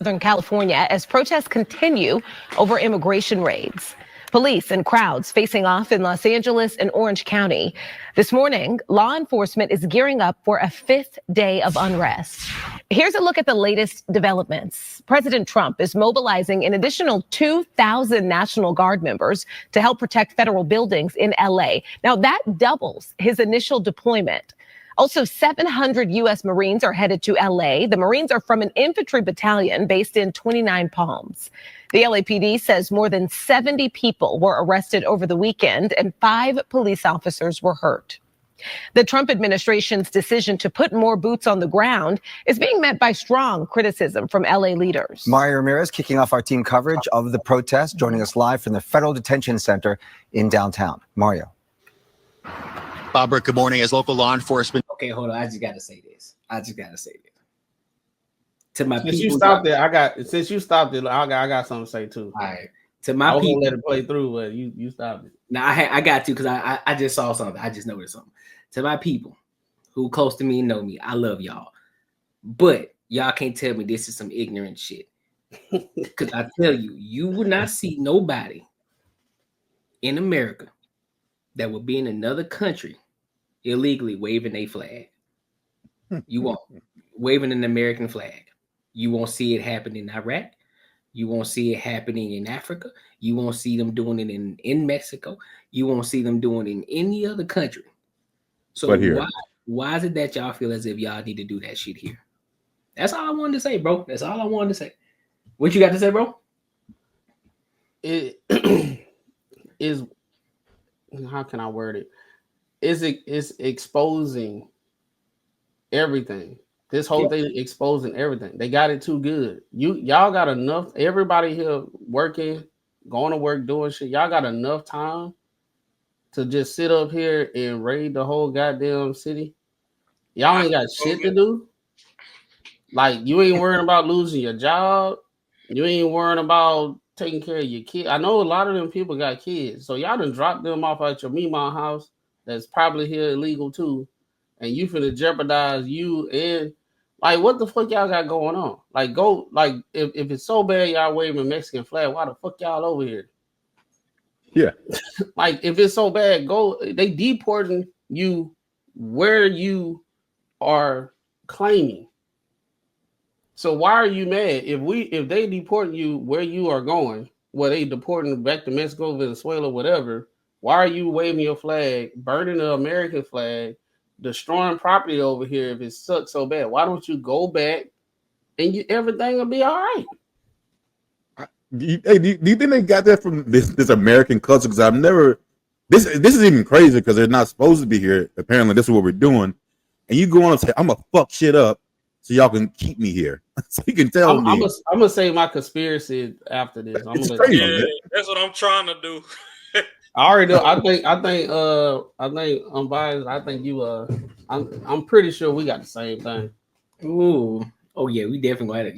Southern California as protests continue over immigration raids. Police and crowds facing off in Los Angeles and Orange County. This morning, law enforcement is gearing up for a fifth day of unrest. Here's a look at the latest developments. President Trump is mobilizing an additional 2,000 National Guard members to help protect federal buildings in LA. Now, that doubles his initial deployment. Also, 700 U.S. Marines are headed to L.A. The Marines are from an infantry battalion based in 29 Palms. The LAPD says more than 70 people were arrested over the weekend and 5 police officers were hurt. The Trump administration's decision to put more boots on the ground is being met by strong criticism from L.A. leaders. Mario Ramirez kicking off our team coverage of the protest, joining us live from the Federal Detention Center in downtown. Mario. Barbara, good morning. As local law enforcement. Okay, hold on. I just gotta say this. To my since people, you stopped it, I got something to say too. All right. To my I was people, gonna let it play through, but you stopped it. now I got to because I just saw something. I just noticed something. To my people who close to me and know me, I love y'all. But y'all can't tell me this is some ignorant shit. Because I tell you, you would not see nobody in America that would be in another country illegally waving a flag. You won't. Waving an American flag. You won't see it happen in Iraq. You won't see it happening in Africa. You won't see them doing it in Mexico. You won't see them doing it in any other country. So why is it that y'all feel as if y'all need to do that shit here? That's all I wanted to say, bro. That's all I wanted to say. What you got to say, bro? It is, how can I word it? It's exposing everything. This whole thing exposing everything. They got it too good. Y'all got enough. Everybody here working, going to work, doing shit. Y'all got enough time to just sit up here and raid the whole goddamn city. Y'all ain't got shit to do. Like, you ain't worrying about losing your job. You ain't worrying about taking care of your kid. I know a lot of them people got kids, so y'all done dropped them off at your Mima house that's probably here illegal too, and you finna jeopardize you and like what the fuck y'all got going on? Like if it's so bad y'all waving a Mexican flag, why the fuck y'all over here? Yeah. Like if it's so bad, go. They deporting you where you are claiming. So why are you mad if they deporting you where you are going? Well, they deporting back to Mexico, Venezuela, whatever. Why are you waving your flag, burning the American flag, destroying property over here if it sucks so bad? Why don't you go back and everything will be all right? Hey, do you think they got that from this American culture? Because I've never. This is even crazier because they're not supposed to be here. Apparently, this is what we're doing. And you go on and say, "I'm gonna fuck shit up so y'all can keep me here." So you can tell me. I'm gonna say my conspiracy after this. It's crazy. Yeah, that's what I'm trying to do. I already know. I think I'm biased. I think you I'm pretty sure we got the same thing. Ooh. Oh yeah, we definitely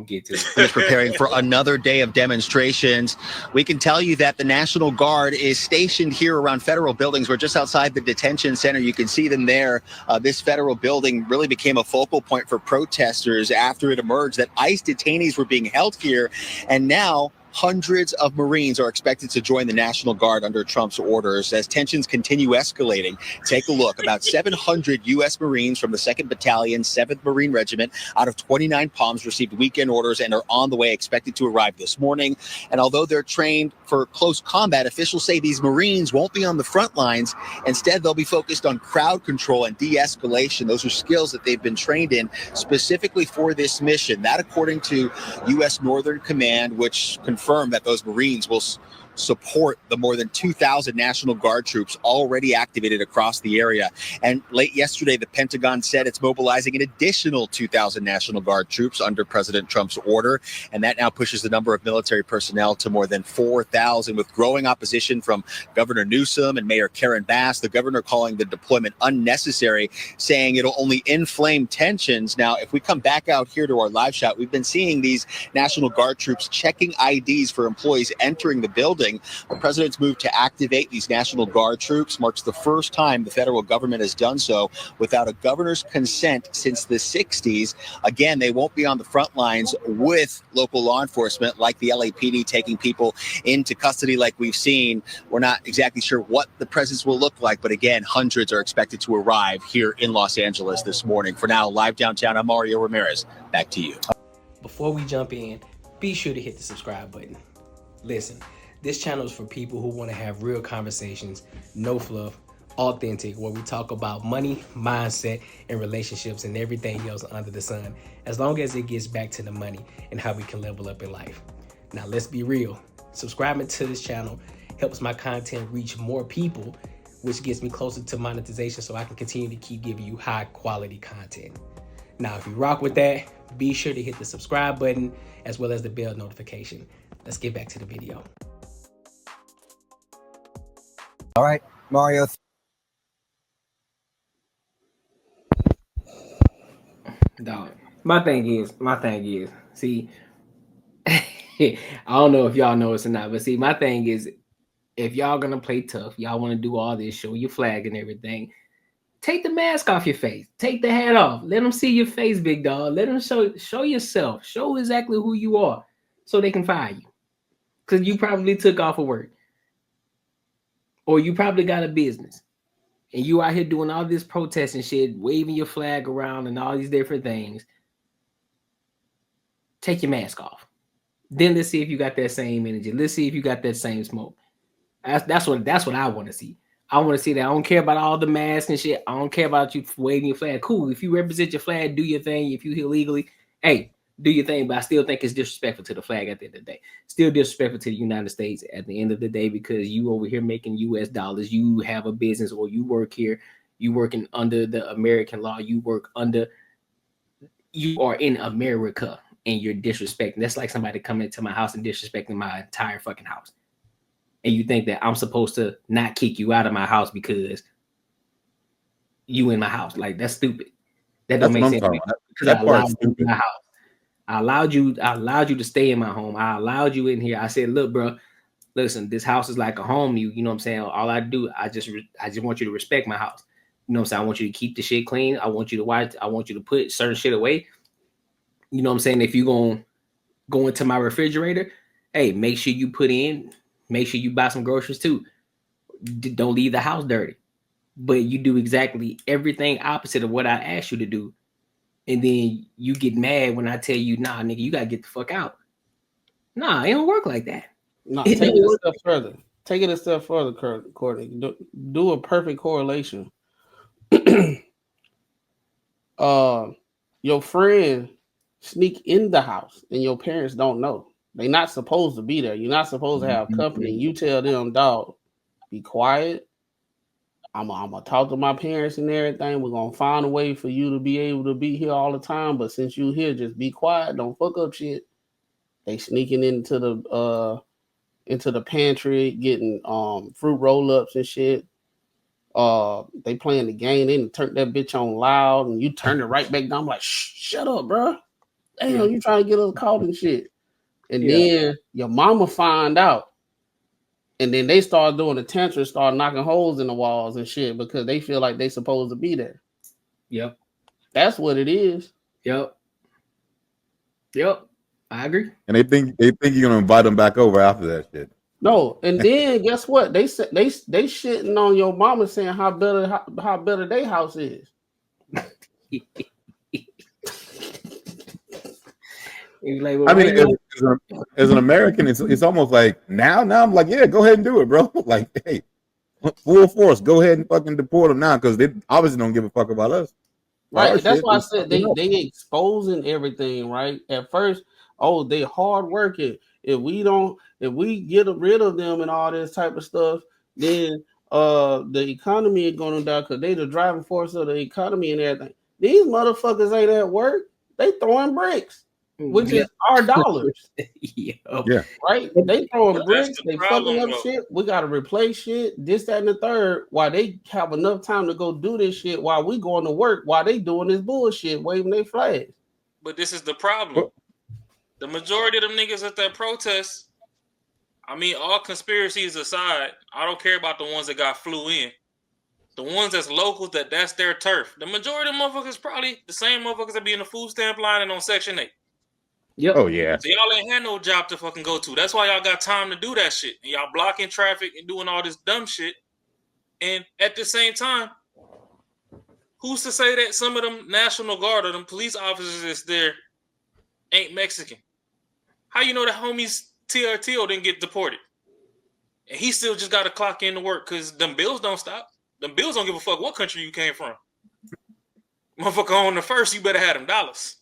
get to it. Is preparing for another day of demonstrations. We can tell you that the National Guard is stationed here around federal buildings. We're just outside the detention center. You can see them there. This federal building really became a focal point for protesters after it emerged that ICE detainees were being held here. And now hundreds of Marines are expected to join the National Guard under Trump's orders as tensions continue escalating. Take a look. About 700 U.S. Marines from the 2nd Battalion, 7th Marine Regiment out of 29 Palms received weekend orders and are on the way, expected to arrive this morning. And although they're trained for close combat, officials say these Marines won't be on the front lines. Instead, they'll be focused on crowd control and de-escalation. Those are skills that they've been trained in specifically for this mission. That, according to U.S. Northern Command, which confirmed that those Marines will support the more than 2,000 National Guard troops already activated across the area. And late yesterday, the Pentagon said it's mobilizing an additional 2,000 National Guard troops under President Trump's order. And that now pushes the number of military personnel to more than 4,000, with growing opposition from Governor Newsom and Mayor Karen Bass, the governor calling the deployment unnecessary, saying it'll only inflame tensions. Now, if we come back out here to our live shot, we've been seeing these National Guard troops checking IDs for employees entering the building. building. The president's move to activate these National Guard troops marks the first time the federal government has done so without a governor's consent since the 60s. Again, they won't be on the front lines with local law enforcement like the LAPD taking people into custody like we've seen. We're not exactly sure what the presence will look like, but again, hundreds are expected to arrive here in Los Angeles this morning. For now, live downtown, I'm Mario Ramirez. Back to you. Before we jump in, be sure to hit the subscribe button. Listen, this channel is for people who want to have real conversations, no fluff, authentic, where we talk about money, mindset, and relationships and everything else under the sun, as long as it gets back to the money and how we can level up in life. Now, let's be real. Subscribing to this channel helps my content reach more people, which gets me closer to monetization so I can continue to keep giving you high quality content. Now, if you rock with that, be sure to hit the subscribe button as well as the bell notification. Let's get back to the video. All right, Mario. Dog. My thing is, see, I don't know if y'all know this or not, but see, my thing is, if y'all gonna play tough, y'all want to do all this, show your flag and everything, take the mask off your face, take the hat off, let them see your face, big dog. Let them show yourself, show exactly who you are, so they can fire you, because you probably took off of work, or you probably got a business, and you out here doing all this protest and shit, waving your flag around and all these different things. Take your mask off. Then let's see if you got that same energy. Let's see if you got that same smoke. That's what I want to see. I want to see that. I don't care about all the masks and shit. I don't care about you waving your flag. Cool. If you represent your flag, do your thing. If you here legally, hey, do your thing. But I still think it's disrespectful to the flag at the end of the day. Still disrespectful to the United States at the end of the day, because you over here making US dollars. You have a business, or you work here. You working under the American law. You are in America, and you're disrespecting. That's like somebody coming into my house and disrespecting my entire fucking house. And you think that I'm supposed to not kick you out of my house because you in my house? Like, that's stupid. That don't make sense. Because I allowed you in my house. I allowed you to stay in my home. I allowed you in here. I said, look, bro, listen, this house is like a home to you. You know what I'm saying? All I do, I just want you to respect my house. You know what I'm saying? I want you to keep the shit clean. I want you to watch. I want you to put certain shit away. You know what I'm saying? If you gonna go into my refrigerator, hey, make sure you buy some groceries too. Don't leave the house dirty. But you do exactly everything opposite of what I asked you to do. And then you get mad when I tell you, nah, nigga, you gotta get the fuck out. Nah, it don't work like that. No, take it a step further. Take it a step further, Courtney. Do a perfect correlation. Your friend sneak in the house and your parents don't know. They're not supposed to be there. You're not supposed to have company. You tell them, dog, be quiet. I'm gonna talk to my parents and everything. We're gonna find a way for you to be able to be here all the time. But since you here, just be quiet. Don't fuck up shit. They sneaking into the pantry, getting fruit roll-ups and shit. They playing the game. They turn that bitch on loud, and you turn it right back down. I'm like, shut up, bro. Damn, you trying to get us caught and shit. And then your mama find out. And then they start doing the tantrum, start knocking holes in the walls and shit because they feel like they supposed to be there. Yep. That's what it is. Yep. I agree. And they think you're gonna invite them back over after that shit. No, and then guess what? They shitting on your mama saying how better their house is. Like, well, I mean, as an American, it's almost like now I'm like, yeah, go ahead and do it, bro. Like, hey, full force, go ahead and fucking deport them now because they obviously don't give a fuck about us. Right. That's why I said they exposing everything, right? At first, oh, they hard working. If we get rid of them and all this type of stuff, then the economy is going to die because they the driving force of the economy and everything. These motherfuckers ain't at work. They throwing bricks. Which is our dollars. Yeah. Right? They throwing bricks, they fucking up shit. We gotta replace shit, this, that, and the third, while they have enough time to go do this shit while we going to work, while they doing this bullshit, waving their flags. But this is the problem. The majority of them niggas at that protest I mean, all conspiracies aside, I don't care about the ones that got flew in. The ones that's local, that's their turf. The majority of motherfuckers probably the same motherfuckers that be in the food stamp line and on Section 8. Yep. Oh yeah. So y'all ain't had no job to fucking go to. That's why y'all got time to do that shit. And y'all blocking traffic and doing all this dumb shit. And at the same time, who's to say that some of them National Guard or them police officers that's there ain't Mexican? How you know that homies TRTO didn't get deported? And he still just got to clock in to work because them bills don't stop. Them bills don't give a fuck what country you came from. Motherfucker on the first, you better have them dollars.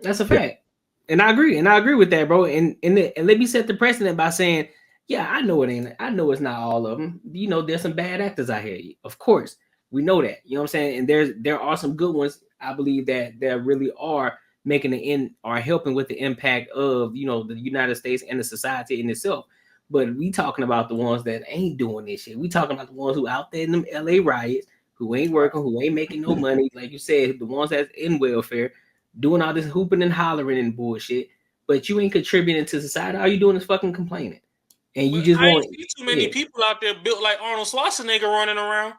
That's a fact. And I agree. And I agree with that, bro. And let me set the precedent by saying, yeah, I know it ain't. I know it's not all of them. You know, there's some bad actors out here. Of course, we know that. You know what I'm saying? And there are some good ones. I believe that there really are making are helping with the impact of, you know, the United States and the society in itself. But we talking about the ones that ain't doing this shit. We talking about the ones who out there in them LA riots, who ain't working, who ain't making no money. Like you said, the ones that's in welfare, doing all this hooping and hollering and bullshit. But you ain't contributing to society. All you doing is fucking complaining. And you just want see too many people out there built like Arnold Schwarzenegger running around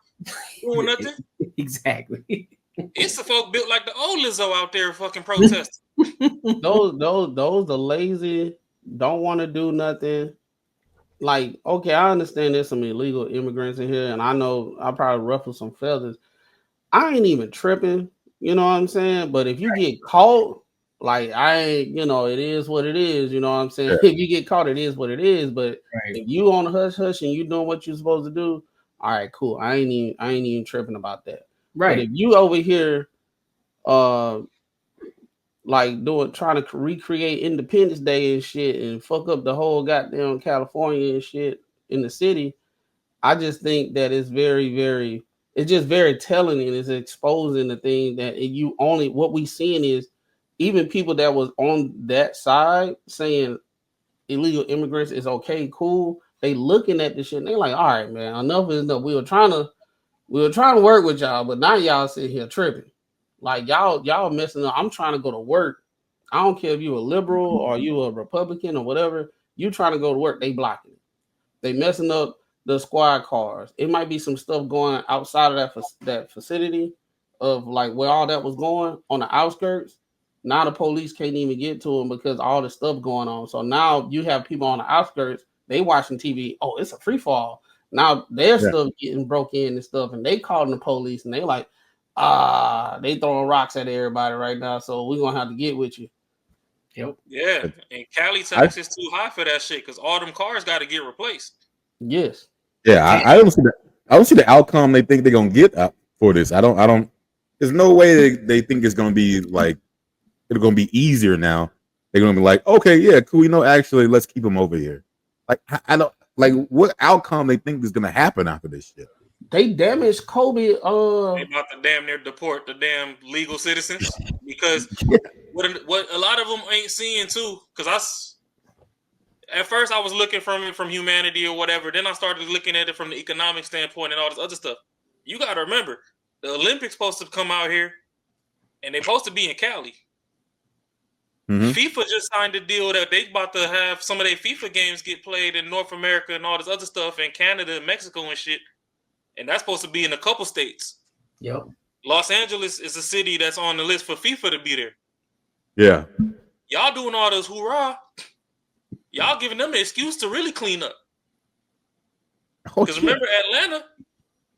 doing nothing. Exactly. It's the folk built like the old Lizzo out there fucking protesting. those are lazy, don't want to do nothing. Like, okay, I understand there's some illegal immigrants in here, and I know I probably ruffle some feathers. I ain't even tripping, you know what I'm saying? But if you get caught, like I ain't, you know, it is what it is, you know what I'm saying? Yeah. If you get caught, it is what it is. But if you on the hush hush and you doing what you're supposed to do, all right, cool. I ain't even tripping about that. Right. But if you over here like trying to recreate Independence Day and shit and fuck up the whole goddamn California and shit in the city, I just think that it's it's just very telling, and it's exposing the thing that what we seeing is even people that was on that side saying illegal immigrants is okay, cool. They looking at this shit and they like, all right, man, enough is enough. We were trying to work with y'all, but now y'all sitting here tripping. Like y'all messing up. I'm trying to go to work. I don't care if you a liberal or you a Republican or whatever. You trying to go to work, they blocking it. They messing up the squad cars. It might be some stuff going outside of that facility of like where all that was going on the outskirts. Now the police can't even get to them because all the stuff going on. So now you have people on the outskirts. They watching TV. Oh, it's a free fall. Now their stuff getting broke in and stuff, and they calling the police, and they like, they throwing rocks at everybody right now. So we're gonna have to get with you. Yep. Yeah, and Cali tax is too high for that shit because all them cars got to get replaced. Yes. Yeah, I don't see that. I don't see the outcome they think they're gonna get for this. I don't. There's no way they think it's gonna be like it's gonna be easier now. They're gonna be like, okay, yeah, cool. You know, actually, let's keep them over here. Like I don't like what outcome they think is gonna happen after this shit. They damaged Kobe. They about to damn near deport the damn legal citizens because what a lot of them ain't seeing too. Because at first I was looking from it from humanity or whatever. Then I started looking at it from the economic standpoint and all this other stuff. You got to remember, the Olympics supposed to come out here, and they supposed to be in Cali. Mm-hmm. FIFA just signed a deal that they about to have some of their FIFA games get played in North America and all this other stuff in Canada and Mexico and shit. And that's supposed to be in a couple states. Yep. Los Angeles is a city that's on the list for FIFA to be there. Yeah. Y'all doing all this hoorah. Y'all giving them an excuse to really clean up. Because remember Atlanta,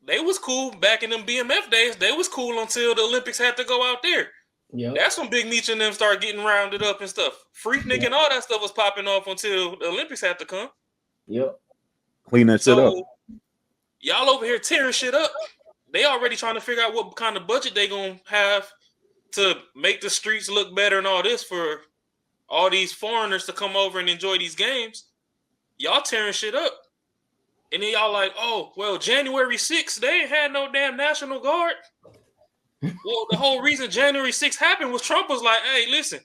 they was cool back in them BMF days. They was cool until the Olympics had to go out there. Yep. That's when Big Meech and them started getting rounded up and stuff. Freaknik and all that stuff was popping off until the Olympics had to come. Yep. Clean that shit up. Y'all over here tearing shit up. They already trying to figure out what kind of budget they gonna have to make the streets look better and all this for all these foreigners to come over and enjoy these games. Y'all tearing shit up. And then y'all like, oh, well, January 6th, they ain't had no damn National Guard. Well, the whole reason January 6th happened was Trump was like, hey, listen,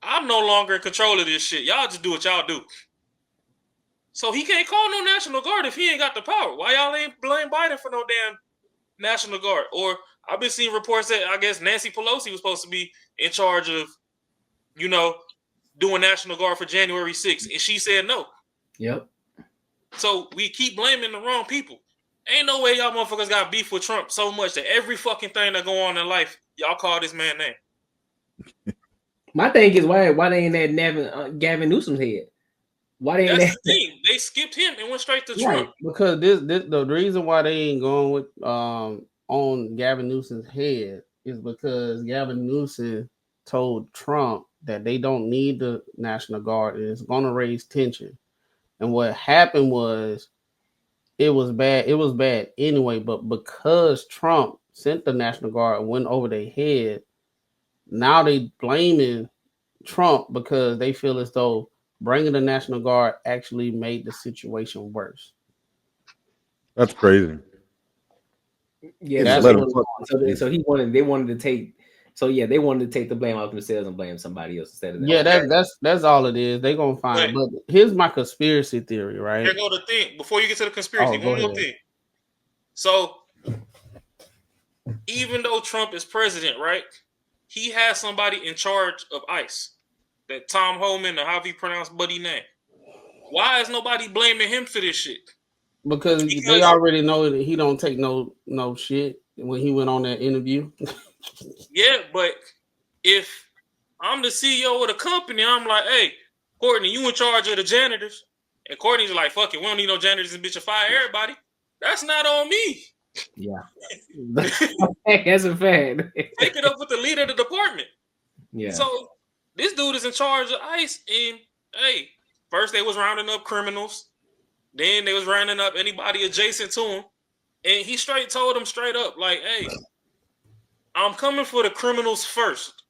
I'm no longer in control of this shit. Y'all just do what y'all do. So he can't call no National Guard if he ain't got the power. Why y'all ain't blame Biden for no damn National Guard? Or I've been seeing reports that I guess Nancy Pelosi was supposed to be in charge of, you know, doing National Guard for January 6th. And she said no. Yep. So we keep blaming the wrong people. Ain't no way y'all motherfuckers got beef with Trump so much that every fucking thing that go on in life, y'all call this man name. My thing is why they ain't that Gavin Newsom's head? Why they ain't That's that? the thing. They skipped him and went straight to Right, Trump. because this the reason why they ain't going with on Gavin Newsom's head is because Gavin Newsom told Trump that they don't need the National Guard and it's going to raise tension. And what happened was it was bad. It was bad anyway, but because Trump sent the National Guard and went over their head, now they blaming Trump because they feel as though bringing the National Guard actually made the situation worse. That's crazy. Yeah, That's let what him so they wanted to take. So yeah, they wanted to take the blame off themselves and blame somebody else instead of that. Yeah, that's all it is. They gonna find. But here's my conspiracy theory, right? Here go the thing. Before you get to the conspiracy, go one more ahead. thing. So even though Trump is president, right? He has somebody in charge of ICE. That Tom Homan, or how he pronounced Buddy name. Why is nobody blaming him for this shit? Because they already know that he don't take no shit when he went on that interview. Yeah, but if I'm the CEO of the company, I'm like, hey, Courtney, you in charge of the janitors. And Courtney's like, fuck it, we don't need no janitors and bitch, fire everybody. That's not on me. Yeah. That's a fact. Take it up with the leader of the department. Yeah. So this dude is in charge of ICE, and hey, first they was rounding up criminals, then they was rounding up anybody adjacent to him, and he straight told them straight up, like, hey, I'm coming for the criminals first.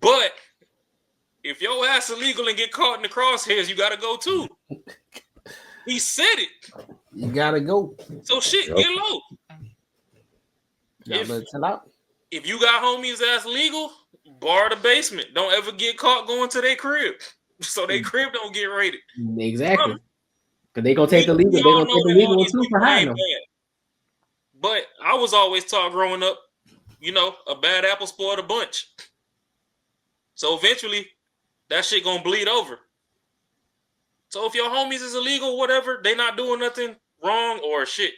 But if your ass illegal and get caught in the crosshairs, you gotta go too. He said it. You gotta go. So shit, get low. If you got homies that's legal, bar the basement. Don't ever get caught going to their crib. So their crib don't get raided. Exactly. Because they gonna take the legal. They gonna take the legal too for hiding them. But I was always taught growing up, you know, a bad apple spoiled a bunch. So eventually, that shit gonna bleed over. So if your homies is illegal, whatever, they not doing nothing wrong or shit,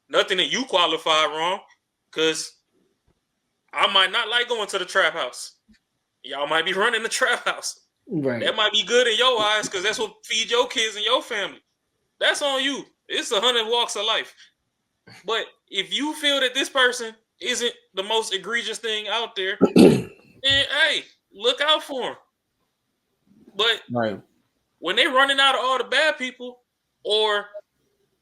nothing that you qualify wrong, because I might not like going to the trap house. Y'all might be running the trap house. Right. That might be good in your eyes because that's what feed your kids and your family. That's on you. It's 100 walks of life. But if you feel that this person isn't the most egregious thing out there, then hey, look out for them. But when they running out of all the bad people, or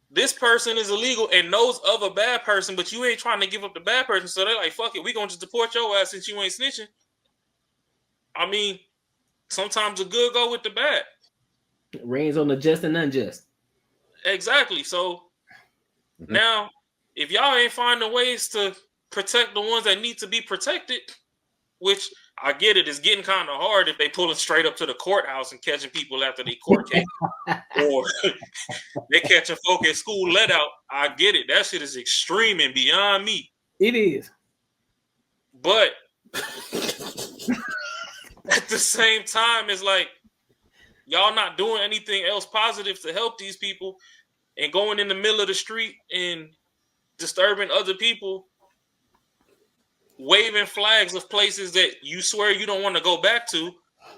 this person is illegal and knows of a bad person, but you ain't trying to give up the bad person, so they're like, fuck it, we gonna just deport your ass since you ain't snitching. I mean, sometimes the good go with the bad. It rains on the just and unjust. Exactly. So now, if y'all ain't finding ways to protect the ones that need to be protected, which I get it, it's getting kind of hard if they pulling straight up to the courthouse and catching people after they court case, or they catching folk at school let out. I get it. That shit is extreme and beyond me. It is. But at the same time, it's like y'all not doing anything else positive to help these people, and going in the middle of the street and disturbing other people, waving flags of places that you swear you don't want to go back to,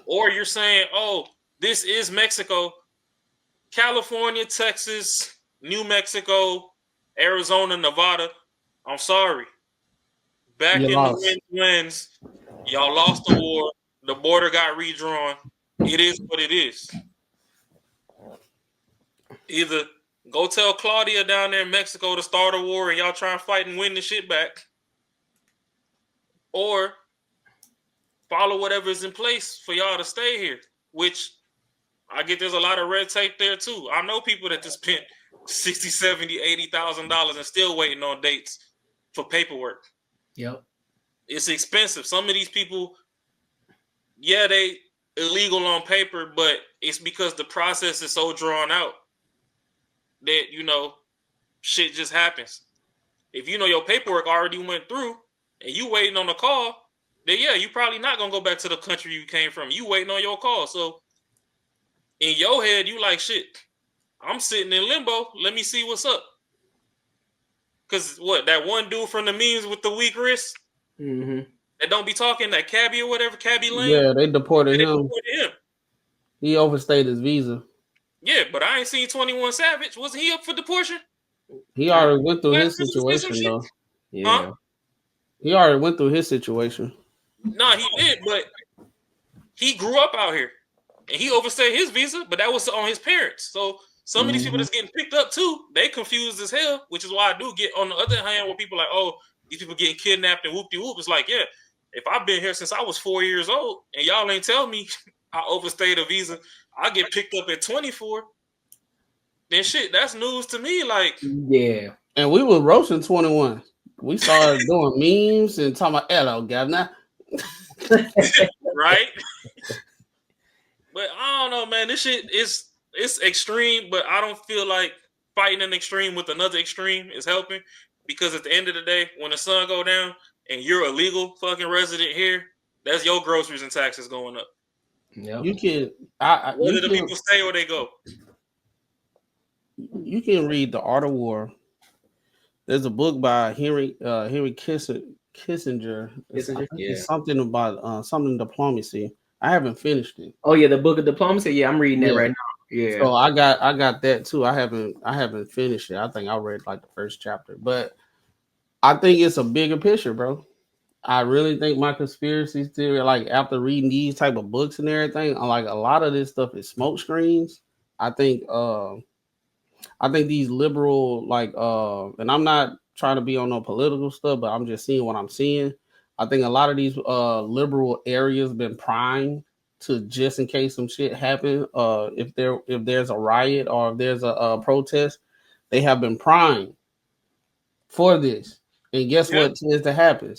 or you're saying, oh, this is Mexico, California, Texas, New Mexico, Arizona, Nevada. I'm sorry. Back in the winds, y'all lost the war. The border got redrawn. It is what it is. Either go tell Claudia down there in Mexico to start a war and y'all try and fight and win the shit back, or follow whatever is in place for y'all to stay here, which I get there's a lot of red tape there too. I know people that just spent $60,000, $70,000, $80,000 and still waiting on dates for paperwork. Yep. It's expensive. Some of these people, yeah, they illegal on paper, but it's because the process is so drawn out that, you know, shit just happens. If you know your paperwork already went through and you waiting on a call, then yeah, you probably not gonna go back to the country you came from. You waiting on your call. So in your head, you like, shit, I'm sitting in limbo. Let me see what's up. Because what, that one dude from the memes with the weak wrist that don't be talking, that cabbie or whatever, cabbie lane? Yeah, they deported They him. deported him. He overstayed his visa. Yeah, but I ain't seen 21 Savage. Wasn't he up for deportation? He already went through his Last Christmas did some situation, shit? though. Yeah. Huh? He already went through his situation. No, he did, but he grew up out here. And he overstayed his visa, but that was on his parents. So some of these people that's getting picked up too, they confused as hell, which is why I do get on the other hand where people are like, oh, these people getting kidnapped and whoop-de-whoop. It's like, yeah, if I've been here since I was 4 years old and y'all ain't tell me I overstayed a visa, I get picked up at 24, then shit, that's news to me. Like, Yeah. And we were roasting 21. We started doing memes and talking about, hello, governor. right? But I don't know, man. This shit is it's extreme, but I don't feel like fighting an extreme with another extreme is helping, because at the end of the day, when the sun go down and you're a legal fucking resident here, that's your groceries and taxes going up. Yep. You can, Whether the people stay or they go. You can read The Art of War. There's a book by Henry Kissinger. It's something about something diplomacy. I haven't finished it. Oh yeah, the Book of Diplomacy. Yeah, I'm reading that right now. Yeah. So I got that too. I haven't finished it. I think I read like the first chapter, but I think it's a bigger picture, bro. I really think my conspiracy theory, like after reading these type of books and everything, like a lot of this stuff is smoke screens. I think these liberal, like and I'm not trying to be on no political stuff, but I'm just seeing what I'm seeing. I think a lot of these liberal areas been primed to, just in case some shit happen. If there's a riot or if there's a protest, they have been primed for this. And guess what tends to happen?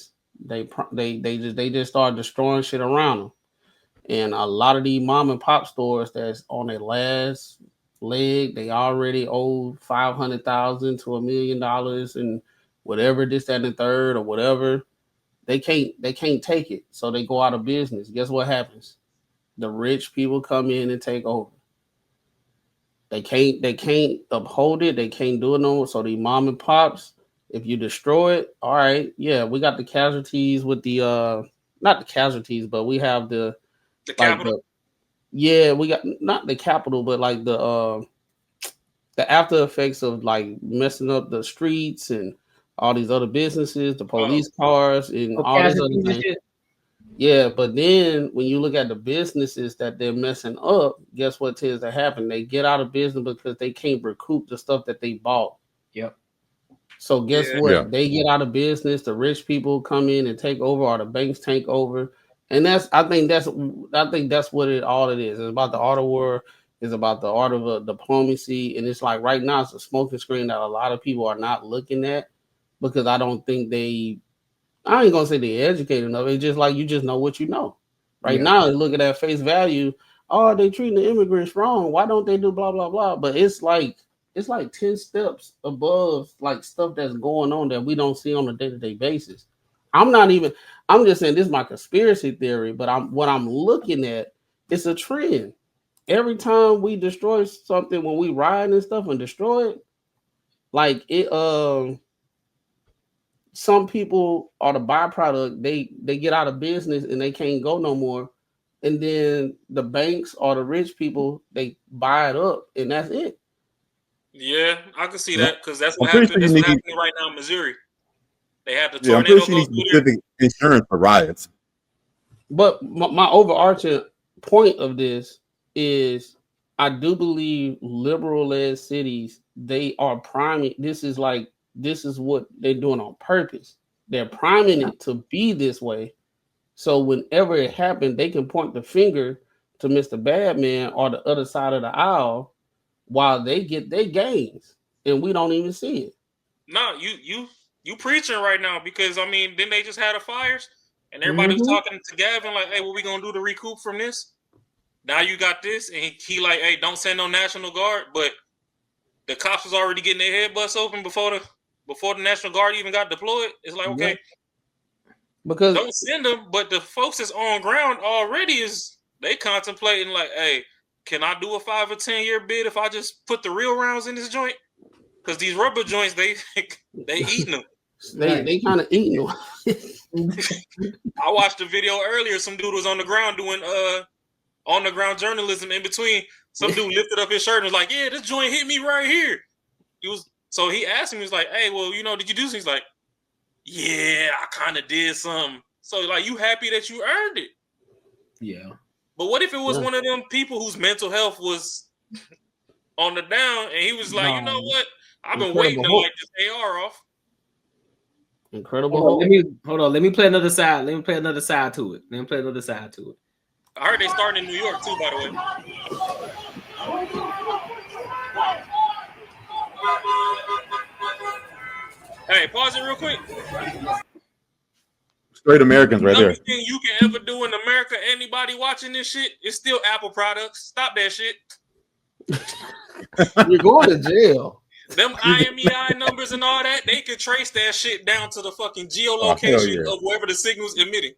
They just start destroying shit around them. And a lot of these mom and pop stores that's on their last leg, they already owe $500,000 to $1 million and whatever, this, that, and the third, or whatever. They can't take it, so they go out of business. Guess what happens? The rich people come in and take over. They can't uphold it. They can't do it no more. So the mom and pops, if you destroy it, all right, yeah, we got the casualties with the not the casualties, but we have the capital. We got not the capital, but like the after effects of like messing up the streets and all these other businesses, the police cars, and all these other things. Yeah, but then when you look at the businesses that they're messing up, guess what tends to happen? They get out of business because they can't recoup the stuff that they bought. Yep. So guess what? Yeah. They get out of business. The rich people come in and take over, or the banks take over, and I think that's what all it is. It's about the art of war. It's about the art of diplomacy, and it's like right now it's a smoking screen that a lot of people are not looking at, because I don't think I ain't gonna say they're educated enough. It's just like you just know what you know. Right now, look at that face value. Oh, they treating the immigrants wrong. Why don't they do blah blah blah? But it's like 10 steps above like stuff that's going on that we don't see on a day-to-day basis. I'm just saying this is my conspiracy theory, but what I'm looking at, it's a trend. Every time we destroy something, when we ride and stuff and destroy it, like it some people are the byproduct. They get out of business and they can't go no more. And then the banks or the rich people, they buy it up, and that's it. Yeah, I can see that, because that's what happened. That's what's happening right now in Missouri. They have the tornado. I'm pretty sure you need specific insurance for riots. But my overarching point of this is, I do believe liberal-led cities, they are priming. This is what they're doing on purpose. They're priming it to be this way. So whenever it happened, they can point the finger to Mr. Badman or the other side of the aisle while they get their gains, and we don't even see it. No, you preaching right now, because I mean, then they just had the fires and everybody was talking to Gavin like, hey, what we gonna do to recoup from this? Now you got this, and he like, hey, don't send no National Guard, but the cops was already getting their head bust open before the National Guard even got deployed. It's like, okay, because don't send them, but the folks that's on ground already they contemplating like, hey, can I do a 5 or 10 year bid if I just put the real rounds in this joint? Because these rubber joints, they eating them. They kind of eating them. I watched a video earlier. Some dude was on the ground doing on the ground journalism. In between, some dude lifted up his shirt and was like, "Yeah, this joint hit me right here." So he asked him, he was like, "Hey, well, did you do something?" He's like, "Yeah, I kind of did something." So like, you happy that you earned it? Yeah. But what if it was one of them people whose mental health was on the down, and he was like, "You know what? I've been waiting to light this AR off." Incredible. Hold on. Let me play another side. Let me play another side to it. I heard they starting in New York too, by the way. Hey, pause it real quick. Straight Americans right there. Everything you can ever do in America, anybody watching this shit, is still Apple products. Stop that shit. You're going to jail. Them IMEI numbers and all that, they can trace that shit down to the fucking geolocation of wherever the signal's emitting.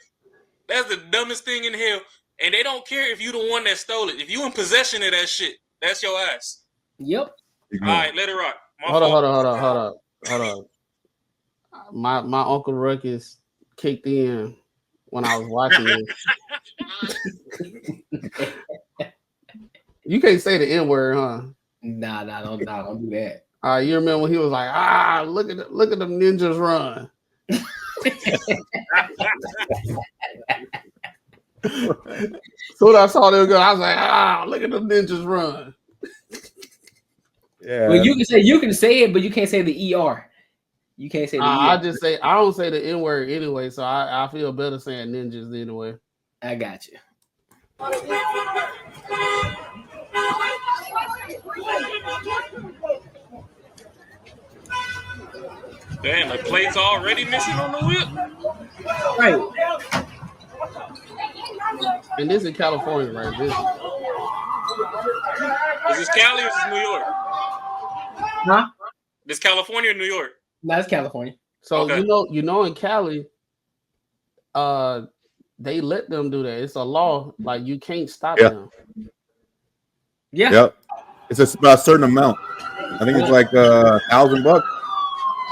That's the dumbest thing in hell. And they don't care if you the one that stole it. If you in possession of that shit, that's your ass. Yep. All right, let it rock. Hold on. My Uncle Ruckus kicked in when I was watching this. You can't say the N-word, huh? Nah, don't do that. You remember when he was like, look at them ninjas run. So when I saw them go, I was like, look at them ninjas run. Yeah. Well, you can say it, but you can't say the ER. You can't say the ER. I don't say the N-word anyway, so I feel better saying ninjas anyway. I got you. Damn, the plate's already missing on the whip. Right. And this is California, right? Is this Cali or is this New York? Huh? This California or New York? No, it's California. So okay. you know in Cali, they let them do that. It's a law, like you can't stop them. Yeah. Yep. It's about a certain amount. I think it's like $1,000.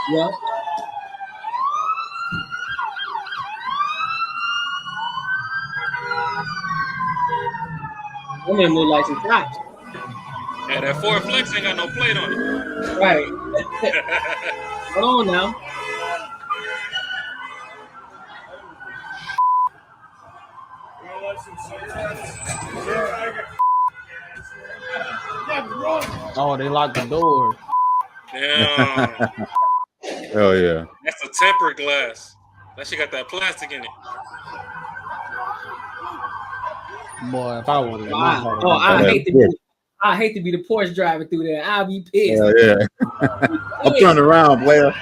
Yeah. That man look like some cops. Yeah, that Ford Flex ain't got no plate on it. Right. Hold on now. Oh, they locked the door. Damn. Hell yeah. That's a tempered glass. That shit got that plastic in it. Boy, if I wanted I hate to be the Porsche driving through there. I'll be pissed. Yeah. I'm turning around, player.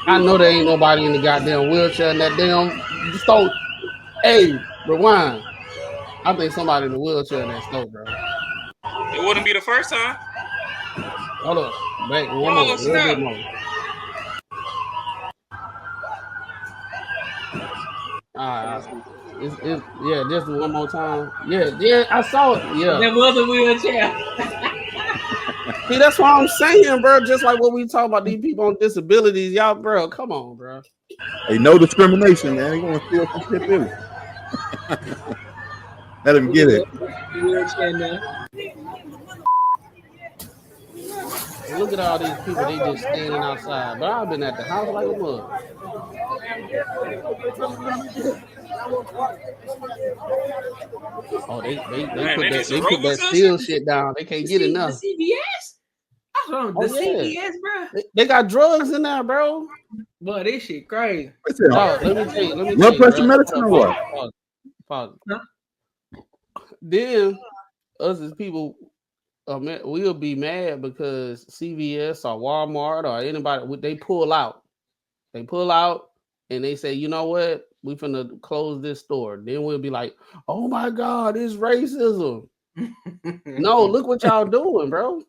I know there ain't nobody in the goddamn wheelchair in that damn store. Hey, rewind. I think somebody in the wheelchair in that store, bro. It wouldn't be the first time. Hold up. Back one more. Snap. Just one more time. Yeah, I saw it. Yeah. There was a wheelchair. See, that's what I'm saying, bro. Just like what we talk about these people on disabilities, y'all, bro. Come on, bro. Hey, no discrimination, man. They gonna steal some shit too. Let him get it. Look at all these people. They just standing outside. But I've been at the house like a mug. Oh, they put that steel shit down. They can't get enough. The CVS? CVS, bro. They got drugs in there, bro. Boy, this shit crazy. Let me tell you. Blood pressure medicine or what? Then us as people, we'll be mad because CVS or Walmart or anybody, they pull out. They pull out and they say, you know what? We finna close this store. Then we'll be like, oh my God, it's racism. No, look what y'all doing, bro.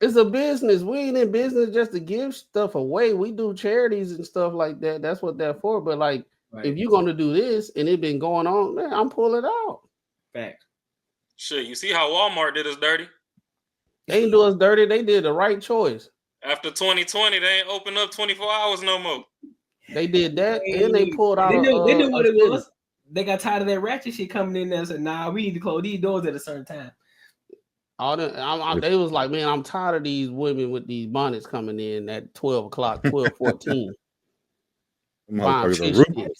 It's a business. We ain't in business just to give stuff away. We do charities and stuff like that. That's what they're for. But like, if you're gonna do this and it been going on, man, I'm pulling out. Fact. Shit, you see how Walmart did us dirty? They ain't do us dirty. They did the right choice. After 2020, they ain't open up 24 hours no more. They did that, and they pulled out. They knew what it city. was. They got tired of that ratchet shit coming in there and said, "Nah, we need to close these doors at a certain time." They was like, man, I'm tired of these women with these bonnets coming in at 12 o'clock, 12:14. Motherfuckers are rude.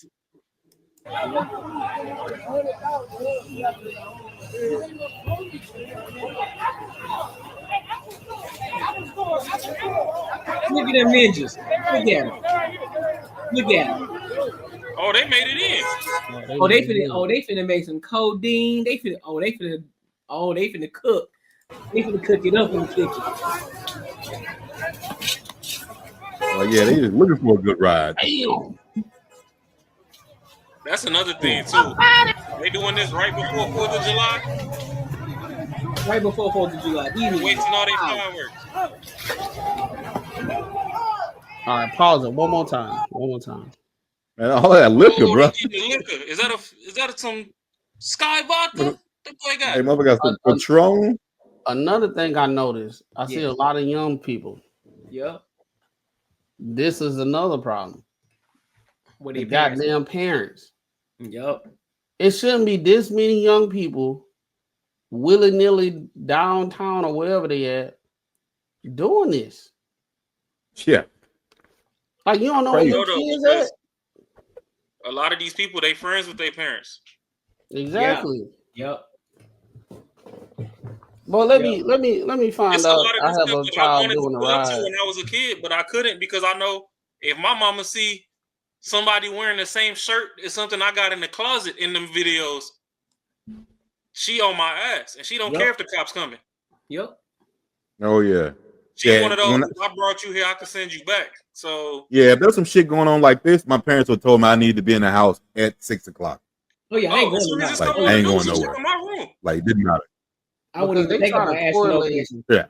Look at them ninjas. Look at them. Oh, they made it in. They finna make some codeine. They finna cook. They finna cook it up in the kitchen. Oh yeah, they just looking for a good ride. Damn. That's another thing too. They doing this right before 4th of July. Right before 4th of July. Wasting all their fireworks. All right, pause it one more time. Man, all that liquor, bro. Liquor. Is that some Sky vodka? That boy got. Hey, mother got some Patron. Another thing I noticed, I see a lot of young people. Yep. This is another problem. What the goddamn parents. Yep. It shouldn't be this many young people willy-nilly downtown or wherever they at doing this. Yeah. Like, you don't know where your kids at? A lot of these people, they friends with their parents. Exactly. Yep. Well, let me find out. I have a child doing a ride when I was a kid, but I couldn't because I know if my mama see somebody wearing the same shirt as something I got in the closet in them videos, she on my ass, and she don't care if the cops coming. Yep. Oh yeah. She one of those. I brought you here. I can send you back. So yeah, if there's some shit going on like this, my parents would told me I need to be in the house at 6 o'clock. Oh yeah, I ain't going nowhere. Like it didn't matter. I wouldn't even think about asking no questions. Yeah.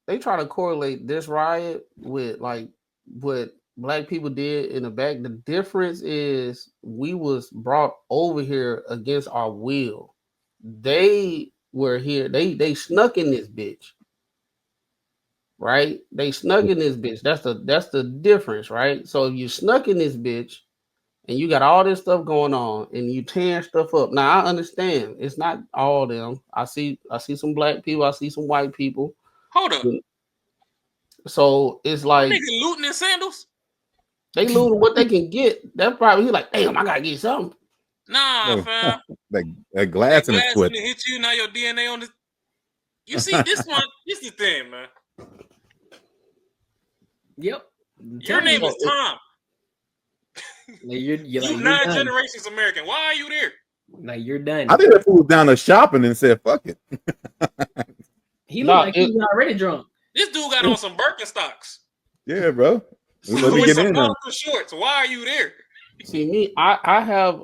They try to correlate this riot with like what black people did in the back. The difference is we was brought over here against our will. They were here. They snuck in this bitch. Right? They snuck in this bitch. That's the difference, right? So if you snuck in this bitch and you got all this stuff going on and you tearing stuff up. Now I understand it's not all them. I see some black people, I see some white people. Hold up. So it's like nigga looting in sandals. They looting what they can get. That's probably he like, damn, I gotta get something. Nah, fam. that glass in his foot. Hit you now. Your DNA on the. You see this one. This is the thing, man. Yep. Your name is Tom. You're 9 generations American. Why are you there? Now you're done. I think that fool was down there shopping and said, "Fuck it." He looked like he was already drunk. This dude got on some Birkenstocks. Yeah, bro. With some colorful shorts. Why are you there? See me, I'm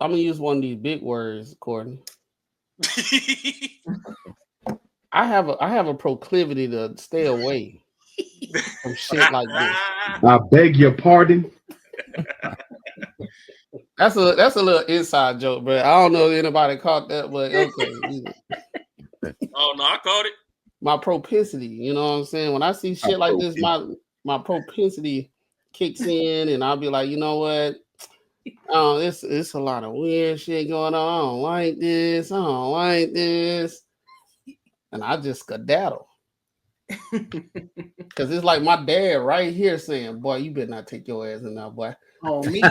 gonna use one of these big words, Courtney. I have a proclivity to stay away from shit like this. I beg your pardon. That's a little inside joke, but I don't know if anybody caught that, but okay. Oh no, I caught it. My propensity, you know what I'm saying? When I see shit like this, my propensity kicks in, and I'll be like, you know what? Oh, it's a lot of weird shit going on. I don't like this. And I just skedaddle. Because it's like my dad right here saying, boy, you better not take your ass in there, boy. On me.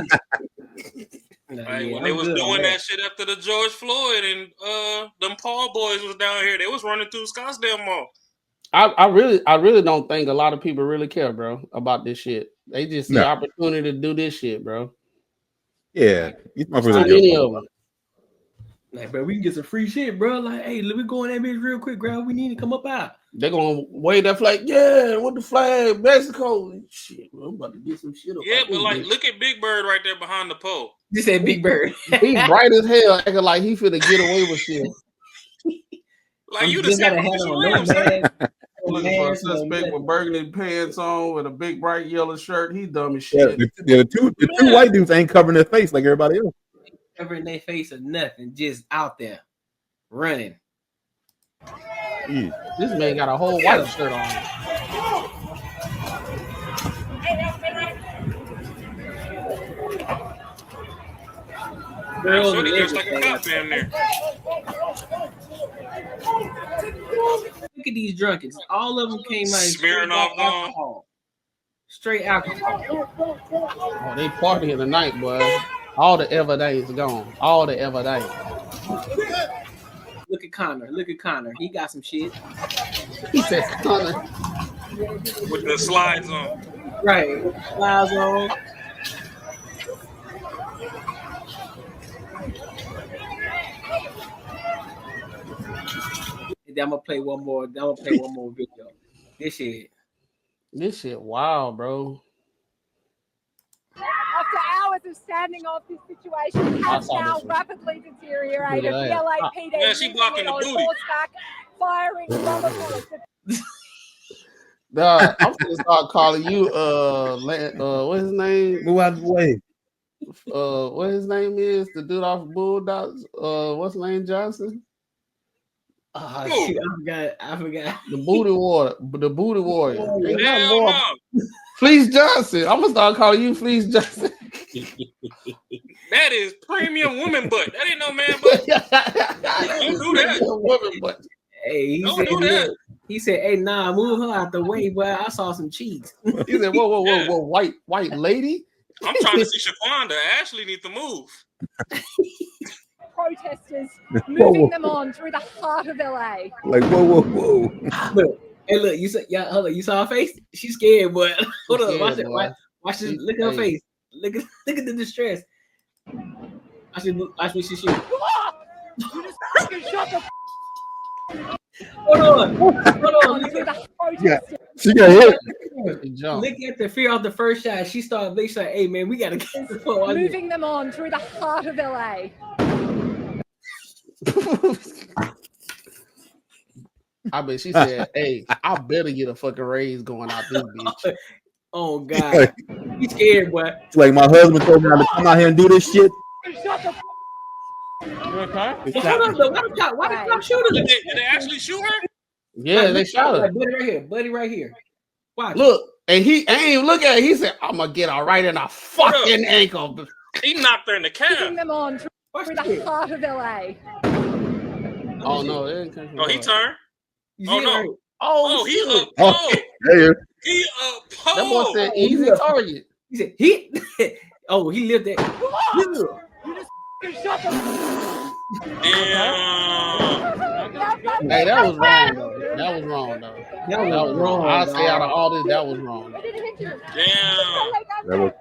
When they was doing that shit after the George Floyd and them Paul boys was down here, they was running through Scottsdale Mall. I really don't think a lot of people really care, bro, about this shit. They just see the opportunity to do this shit, bro. Yeah. Many of them. Like, bro, we can get some free shit, bro. Like, hey, let me go in that bitch real quick, bro. We need to come up out. They're gonna wave that flag. Yeah, with the flag, Mexico. Shit, bro, I'm about to get some shit up. Yeah, but like, look at Big Bird right there behind the pole. You said Big Bird. He bright as hell, acting like he finna get away with shit. Like you just got a hat on, man. Looking for a suspect with burgundy pants on with a big bright yellow shirt. He dumb as shit. Yeah, the two white dudes ain't covering their face like everybody else. Covering their face or nothing, just out there running. Yeah. This man got a whole white shirt on. Girls so they dressed like a cop damn near. Look at these drunkards. All of them came out smearing off alcohol. Straight alcohol. Oh, they partying tonight, boy. All the ever days gone. All the ever days. Look at Connor. Look at Connor. He got some shit. He said Connor. With the slides on. Right. Slides on. I'm gonna play one more. I'm gonna play one more video. This shit Wow, bro. After hours of standing off this situation, has now rapidly deteriorated. The LAPD yeah, she blocking the booty. Horseback, firing rubber bullets. I'm gonna start calling you what's his name? Move out of the way. What his name is? The dude off Bulldogs. What's Lane Johnson? Oh, shoot, I forgot. The booty warrior. No. Fleece Johnson. I'm gonna start calling you Fleece Johnson. That is premium woman butt. That ain't no man butt. Don't do that. Woman butt. Hey, he said, "Hey, nah, move her out the way, boy. I saw some cheeks." He said, "Whoa, white lady." I'm trying to see Shaquanda. Ashley needs to move. Protesters moving them on through the heart of LA. Like whoa. Look, you said, yeah, hold on, you saw her face? She's scared, boy. Hold on, watch it. Watch this. Look at her face. Look at the distress. Watch what she shoot. Hold on. Yeah, she got hit. Look at the fear of the first shot. She started. They said, "Hey man, we gotta get the phone." Moving them on through the heart of LA. I bet she said, "Hey, I better get a fucking raise going out this bitch." Oh God, he's scared, boy. It's like my husband told me to come out here and do this shit. Why did cop shoot her? Did they actually shoot her? Yeah, they shot her. Buddy right here. Watch. Look, and he ain't even look at it. He said, "I'm gonna get her right in a fucking ankle." He knocked her in the Moving cab. them on through the heart of LA. Oh no, it didn't come from he turned. Oh no. right. He up. He up. That boy said easy target. He said he. Oh, he lived that. Hey, that was wrong though. That was wrong. I'll say out of all this, that was wrong. Damn.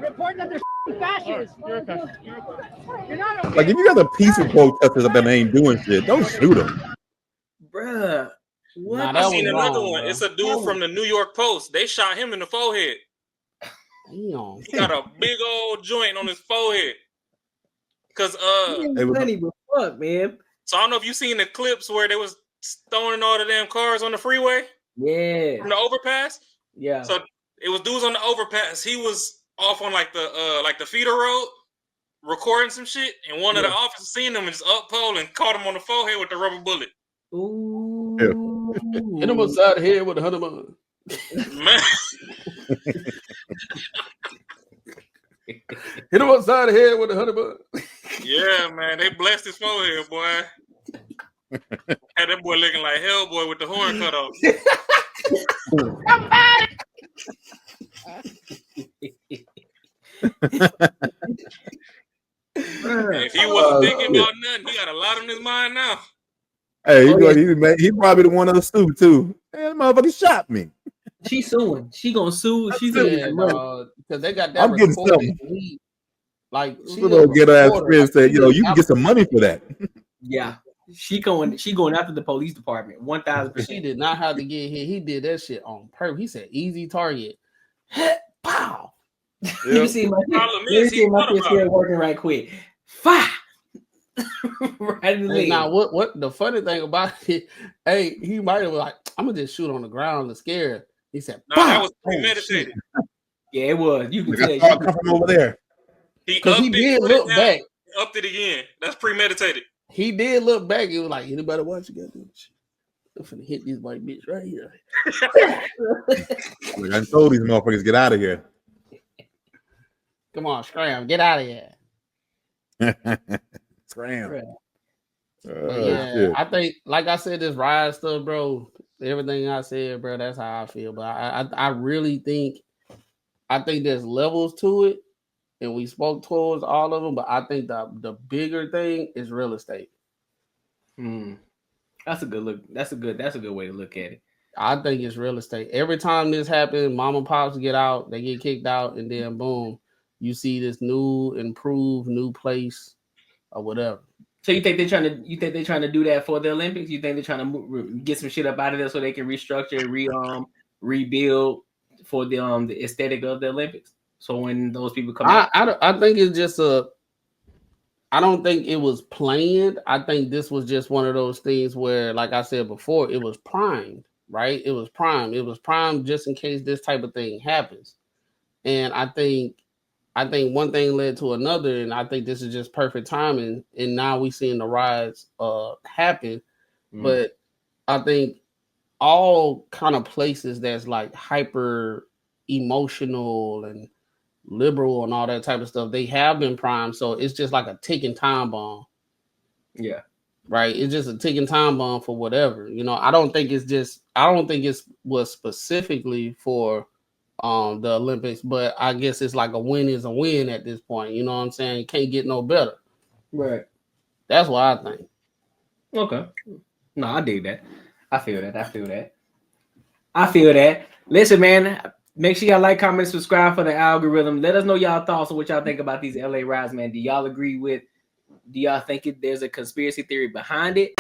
Report that they're fascists. Like if you got the peaceful protesters that ain't doing shit, don't shoot them. Bruh. What? Nah, I seen another one. Bro. It's a dude from the New York Post. They shot him in the forehead. Damn. He got a big old joint on his forehead. Cause funny, but fuck, man. So I don't know if you seen the clips where they was throwing all the damn cars on the freeway. Yeah. From the overpass. Yeah. So it was dudes on the overpass. He was off on like the feeder road, recording some shit, and one of the officers seen him and just up pole and caught him on the forehead with the rubber bullet. Ooh. Yeah. Hit him upside the head with a 100 bun. Man. Hit him upside the head with a 100 bun. Yeah, man, they blessed his forehead, boy. Had that boy looking like Hellboy with the horn cut off. If he wasn't thinking about nothing, he got a lot on his mind now. Hey, he probably the one on the stoop too. That motherfucker shot me. She's suing. She gonna sue. She's because they got that. I'm getting something. Like she gonna get her ass friend say, you can get some money for that. Yeah, she going after the police department. 1,000%. She did not have to get hit. He did that shit on purpose. He said easy target. Pow. You see my shit still working right quick. Fire. Right in the leg. Now what the funny thing about it, hey, he might have been like, I'm gonna just shoot on the ground to scare her. He said, no, that was premeditated. Yeah, it was. You can tell. Come from over there. Because he did look back. Upped it again. That's premeditated. he did look back. He was like, anybody watch you got this? I'm finna hit this white bitch right here. Like, I told these motherfuckers get out of here. Come on, scram, get out of here. Scram. Yeah, shit. I think, like I said, this riot stuff, bro. Everything I said, bro, that's how I feel. But I really think, there's levels to it, and we spoke towards all of them. But I think the bigger thing is real estate. That's a good look. That's a good way to look at it. I think it's real estate. Every time this happens, mom and pops get out, they get kicked out, and then boom, you see this new, improved, new place or whatever. So you think they're trying to do that for the Olympics? You think they're trying to get some shit up out of there so they can restructure, rebuild for the aesthetic of the Olympics? So when those people come out, I think it's just I don't think it was planned. I think this was just one of those things where, like I said before, it was primed, right? It was primed. It was primed just in case this type of thing happens. And I think one thing led to another, and I think this is just perfect timing. And now we're seeing the riots happen. But I think all kind of places that's like hyper emotional and liberal and all that type of stuff, they have been primed. So it's just like a ticking time bomb. Yeah. Right. It's just a ticking time bomb for whatever. You know, I don't think it was specifically for the Olympics, but I guess it's like a win is a win at this point. You know what I'm saying? You can't get no better. Right. That's what I think. Okay. No, I dig that. I feel that. Listen, man, make sure y'all like, comment, subscribe for the algorithm. Let us know y'all thoughts on what y'all think about these LA riots, man. Do y'all think there's a conspiracy theory behind it?